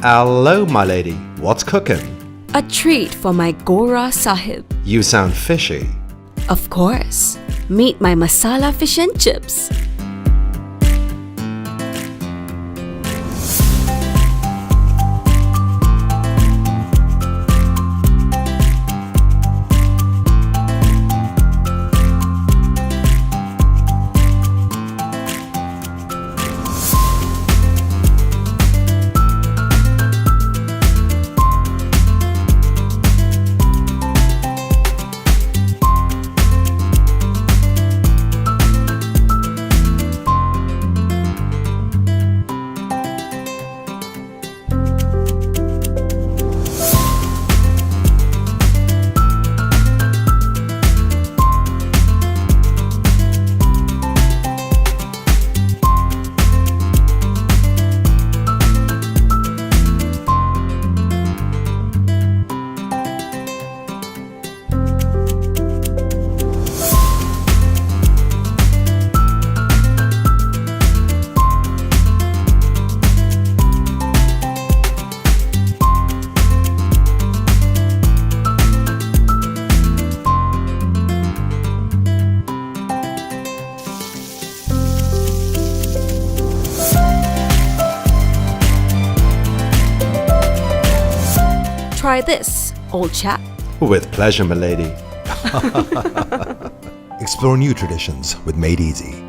Hello, my lady. What's cooking? A treat for my Gora Sahib. You sound fishy. Of course. Meet my masala fish and chips. Try this, old chap. With pleasure, my lady. Explore new traditions with Made Easy.